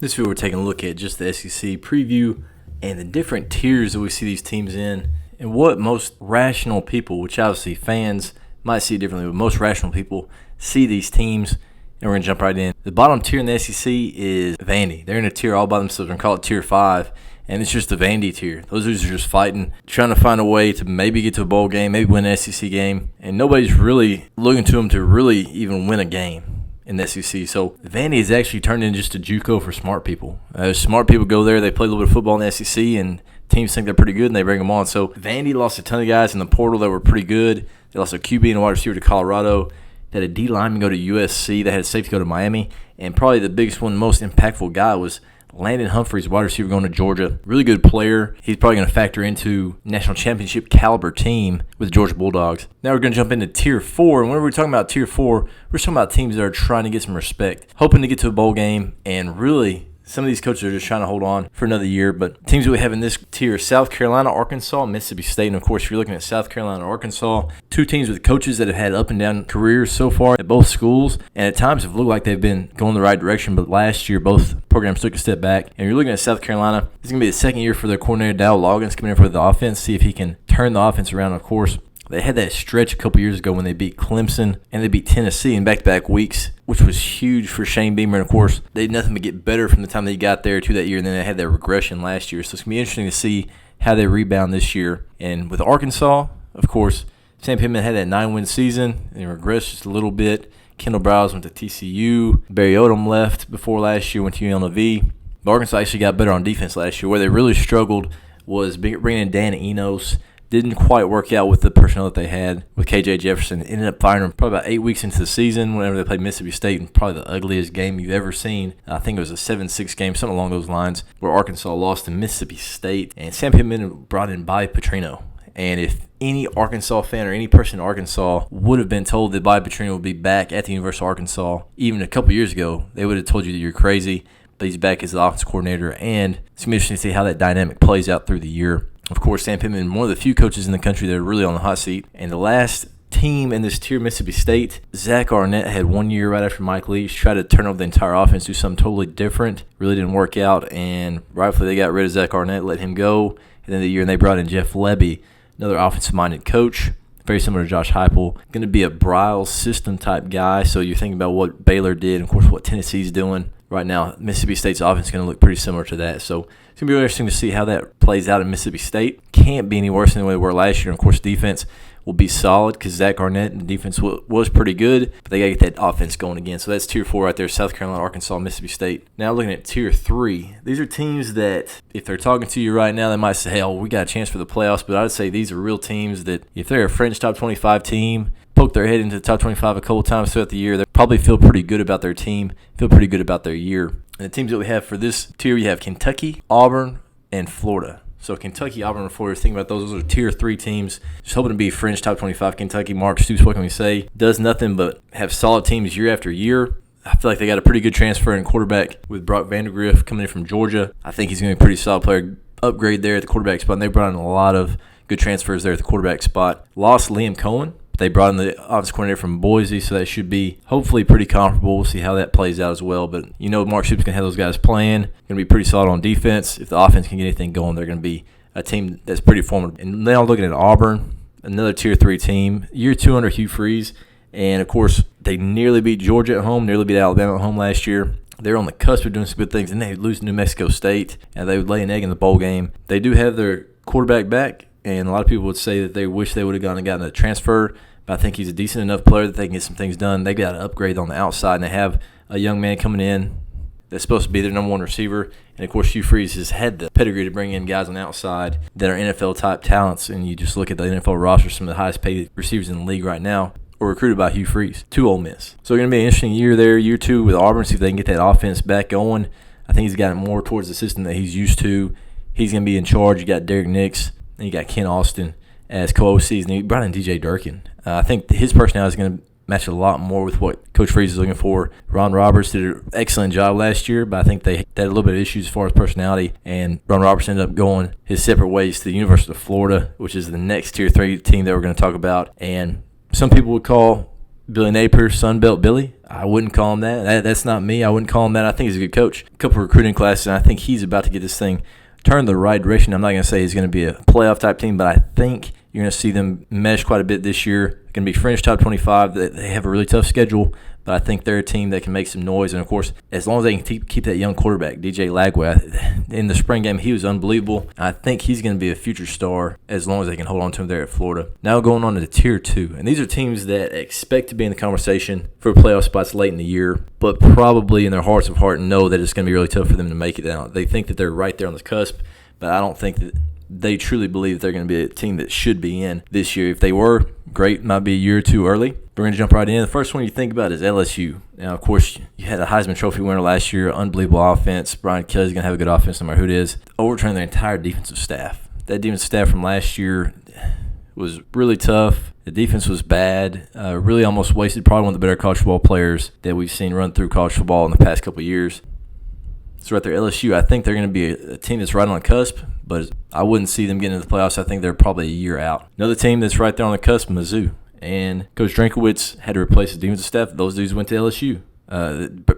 This video we're taking a look at just the SEC preview and the different tiers that we see these teams in and what most rational people, which obviously fans might see differently, but most rational people see these teams. And we're going to jump right in. The bottom tier in the SEC is Vandy. They're in a tier all by themselves. We're going to call it Tier 5. And it's just the Vandy tier. Those dudes are just fighting, trying to find a way to maybe get to a bowl game, maybe win an SEC game. And nobody's really looking to them to really even win a game in the SEC. So Vandy has actually turned into just a JUCO for smart people. Smart people go there, they play a little bit of football in the SEC, and teams think they're pretty good, and they bring them on. So Vandy lost a ton of guys in the portal that were pretty good. They lost a QB and a wide receiver to Colorado. They had a D lineman go to USC. They had a safety go to Miami. And probably the biggest one, most impactful guy was Landon Humphreys, wide receiver going to Georgia. Really good player. He's probably going to factor into national championship caliber team with the Georgia Bulldogs. Now we're going to jump into Tier 4. And whenever we're talking about Tier 4, we're talking about teams that are trying to get some respect, hoping to get to a bowl game, and really some of these coaches are just trying to hold on for another year. But teams that we have in this tier: South Carolina, Arkansas, Mississippi State. And, of course, if you're looking at South Carolina and Arkansas, two teams with coaches that have had up and down careers so far at both schools, and at times have looked like they've been going the right direction. But last year, both programs took a step back. And you're looking at South Carolina, this is going to be the second year for their coordinator, Dow Loggins, coming in for the offense, see if he can turn the offense around. Of course, they had that stretch a couple years ago when they beat Clemson and they beat Tennessee in back-to-back weeks, which was huge for Shane Beamer. And, of course, they did nothing but get better from the time they got there to that year, and then they had that regression last year. So it's going to be interesting to see how they rebound this year. And with Arkansas, of course, Sam Pittman had that 9-win season and regressed just a little bit. Kendall Browse went to TCU. Barry Odom left before last year, went to UNLV. But Arkansas actually got better on defense last year. Where they really struggled was bringing in Dan Enos. Didn't quite work out with the personnel that they had with KJ Jefferson. Ended up firing him probably about 8 weeks into the season whenever they played Mississippi State, and probably the ugliest game you've ever seen. I think it was a 7-6 game, something along those lines, where Arkansas lost to Mississippi State. And Sam Pittman brought in Bobby Petrino. And if any Arkansas fan or any person in Arkansas would have been told that Bobby Petrino would be back at the University of Arkansas even a couple years ago, they would have told you that you're crazy. But he's back as the offensive coordinator, and it's going to be interesting to see how that dynamic plays out through the year. Of course, Sam Pittman, one of the few coaches in the country that are really on the hot seat. And the last team in this tier, Mississippi State, Zach Arnett had 1 year right after Mike Leach, tried to turn over the entire offense, do something totally different. Really didn't work out, and rightfully they got rid of Zach Arnett, let him go. And then the year, and they brought in Jeff Lebby, another offensive-minded coach, very similar to Josh Heupel. Going to be a Briles system type guy, so you're thinking about what Baylor did, and of course what Tennessee's doing right now. Mississippi State's offense is going to look pretty similar to that. So it's going to be really interesting to see how that plays out in Mississippi State. Can't be any worse than the way they were last year. And, of course, defense will be solid because Zach Arnett and the defense was pretty good, but they got to get that offense going again. So that's Tier 4 right there: South Carolina, Arkansas, Mississippi State. Now looking at Tier 3, these are teams that if they're talking to you right now, they might say, hey, we got a chance for the playoffs. But I would say these are real teams that if they're a Fringe top 25 team, poke their head into the top 25 a couple times throughout the year, they probably feel pretty good about their team, feel pretty good about their year. And the teams that we have for this tier, you have Kentucky, Auburn, and Florida. So Kentucky, Auburn, and Florida, think about those. Those are Tier 3 teams. Just hoping to be Fringe top 25. Kentucky, Mark Stoops, what can we say? Does nothing but have solid teams year after year. I feel like they got a pretty good transfer in quarterback with Brock Vanderbilt coming in from Georgia. I think he's going to be a pretty solid player. Upgrade there at the quarterback spot. And they brought in a lot of good transfers there at the quarterback spot. Lost Liam Cohen. They brought in the offensive coordinator from Boise, so that should be hopefully pretty comparable. We'll see how that plays out as well. But you know Mark Stoops can have those guys playing. Going to be pretty solid on defense. If the offense can get anything going, they're going to be a team that's pretty formidable. And now looking at Auburn, another Tier 3 team. Year 2 under Hugh Freeze. And, of course, they nearly beat Georgia at home, nearly beat Alabama at home last year. They're on the cusp of doing some good things. And they lose to New Mexico State, and they would lay an egg in the bowl game. They do have their quarterback back. And a lot of people would say that they wish they would have gone and gotten a transfer. But I think he's a decent enough player that they can get some things done. They got to upgrade on the outside, and they have a young man coming in that's supposed to be their number one receiver. And, of course, Hugh Freeze has had the pedigree to bring in guys on the outside that are NFL-type talents. And you just look at the NFL roster, some of the highest-paid receivers in the league right now were recruited by Hugh Freeze to Ole Miss. So it's going to be an interesting year there, year 2 with Auburn, see if they can get that offense back going. I think he's got it more towards the system that he's used to. He's going to be in charge. You got Derek Nix, and you got Ken Austin as co-OCs, and he brought in DJ Durkin. I think his personality is going to match a lot more with what Coach Freeze is looking for. Ron Roberts did an excellent job last year, but I think they had a little bit of issues as far as personality, and Ron Roberts ended up going his separate ways to the University of Florida, which is the next Tier 3 team that we're going to talk about. And some people would call Billy Napier, Sunbelt Billy. I wouldn't call him that. That's not me. I wouldn't call him that. I think he's a good coach. A couple of recruiting classes, and I think he's about to get this thing turned the right direction. I'm not going to say he's going to be a playoff type team, but I think you're going to see them mesh quite a bit this year. Going to be Fringe top 25. They have a really tough schedule, but I think they're a team that can make some noise. And, of course, as long as they can keep that young quarterback, DJ Lagway, in the spring game, he was unbelievable. I think he's going to be a future star as long as they can hold on to him there at Florida. Now going on to Tier 2. And these are teams that expect to be in the conversation for playoff spots late in the year, but probably in their hearts of heart know that it's going to be really tough for them to make it out. They think that they're right there on the cusp, but I don't think that they truly believe that they're going to be a team that should be in this year. If they were, great, might be a year or two early. We're going to jump right in. The first one you think about is LSU. Now, of course, you had a Heisman Trophy winner last year, unbelievable offense. Brian Kelly's going to have a good offense no matter who it is. Overturning their entire defensive staff. That defensive staff from last year was really tough. The defense was bad, really almost wasted probably one of the better college football players that we've seen run through college football in the past couple of years. So right there, LSU, I think they're going to be a team that's right on the cusp, but I wouldn't see them getting into the playoffs. I think they're probably a year out. Another team that's right there on the cusp, Mizzou. And Coach Drinkowitz had to replace his defensive staff. Those dudes went to LSU.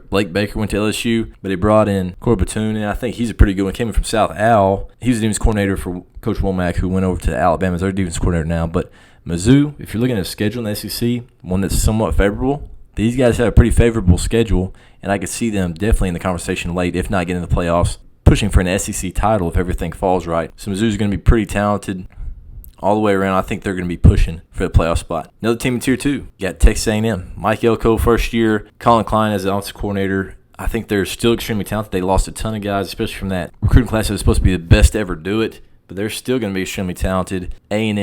Blake Baker went to LSU, but he brought in Corey Batoon, and I think he's a pretty good one. Came in from South Al. He was the defense coordinator for Coach Womack, who went over to Alabama as their defense coordinator now. But Mizzou, if you're looking at a schedule in the SEC, one that's somewhat favorable, these guys have a pretty favorable schedule, and I could see them definitely in the conversation late, if not getting in the playoffs, pushing for an SEC title if everything falls right. So Mizzou's going to be pretty talented all the way around. I think they're going to be pushing for the playoff spot. Another team in Tier 2, you got Texas A&M. Mike Elko, first year. Colin Klein as the offensive coordinator. I think they're still extremely talented. They lost a ton of guys, especially from that recruiting class that was supposed to be the best to ever do it. But they're still going to be extremely talented. A&M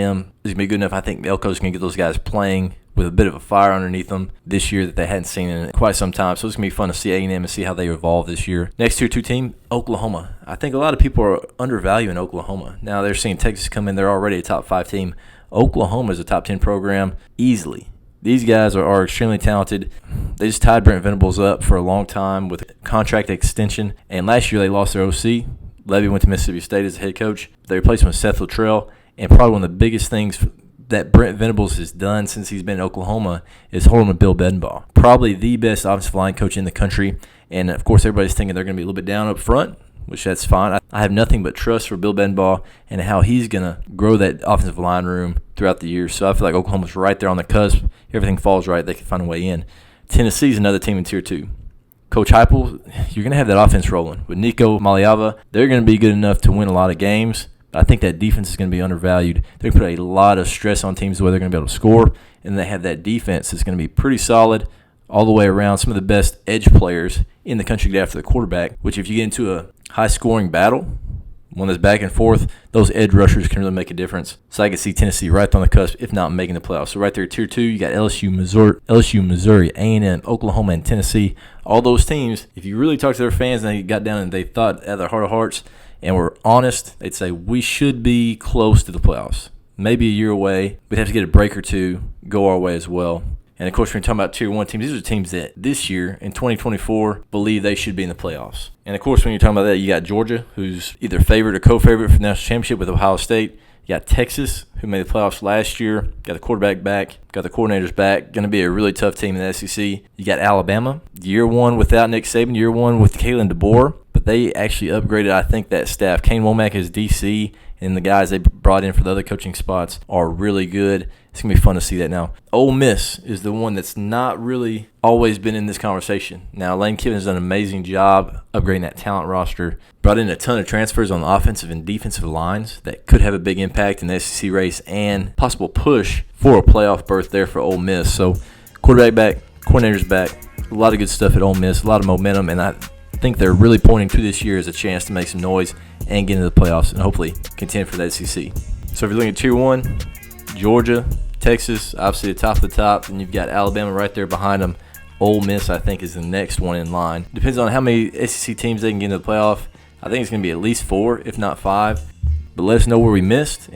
is going to be good enough. I think Elko's going to get those guys playing with a bit of a fire underneath them this year that they hadn't seen in quite some time. So it's going to be fun to see A&M and see how they evolve this year. Next Tier 2 team, Oklahoma. I think a lot of people are undervaluing Oklahoma. Now they're seeing Texas come in. They're already a top 5 team. Oklahoma is a top 10 program easily. These guys are extremely talented. They just tied Brent Venables up for a long time with a contract extension. And last year they lost their OC. Levy went to Mississippi State as the head coach. They replaced him with Seth Luttrell. And probably one of the biggest things that Brent Venables has done since he's been in Oklahoma is holding to Bill Bedenbaugh. Probably the best offensive line coach in the country. And, of course, everybody's thinking they're going to be a little bit down up front, which that's fine. I have nothing but trust for Bill Bedenbaugh and how he's going to grow that offensive line room throughout the year. So I feel like Oklahoma's right there on the cusp. Everything falls right. They can find a way in. Tennessee's another team in Tier 2. Coach Heupel, you're going to have that offense rolling. With Nico Maliava, they're going to be good enough to win a lot of games. I think that defense is going to be undervalued. They're going to put a lot of stress on teams where they're going to be able to score, and they have that defense that's going to be pretty solid all the way around. Some of the best edge players in the country get after the quarterback, which if you get into a high-scoring battle, one that's back and forth, those edge rushers can really make a difference. So I can see Tennessee right on the cusp, if not making the playoffs. So right there, Tier 2, you got LSU, Missouri, A&M, Oklahoma, and Tennessee. All those teams, if you really talk to their fans and they got down and they thought out of their heart of hearts and were honest, they'd say we should be close to the playoffs. Maybe a year away. We'd have to get a break or two, go our way as well. And, of course, when you're talking about Tier 1 teams, these are teams that this year, in 2024, believe they should be in the playoffs. And, of course, when you're talking about that, you got Georgia, who's either favorite or co-favorite for the national championship with Ohio State. You got Texas, who made the playoffs last year. Got the quarterback back. Got the coordinators back. Going to be a really tough team in the SEC. You got Alabama, year one without Nick Saban, year one with Kalen DeBoer. But they actually upgraded, I think, that staff. Kane Womack is DC, and the guys they brought in for the other coaching spots are really good. It's going to be fun to see that now. Ole Miss is the one that's not really always been in this conversation. Now, Lane Kiffin has done an amazing job upgrading that talent roster. Brought in a ton of transfers on the offensive and defensive lines that could have a big impact in the SEC race and possible push for a playoff berth there for Ole Miss. So, quarterback back, coordinators back, a lot of good stuff at Ole Miss, a lot of momentum, and I think they're really pointing to this year as a chance to make some noise and get into the playoffs and hopefully contend for the SEC. So, if you're looking at Tier 1, Georgia, Texas, obviously the top of the top, and you've got Alabama right there behind them. Ole Miss, I think, is the next one in line. Depends on how many SEC teams they can get into the playoff. I think it's going to be at least 4, if not 5. But let us know where we missed.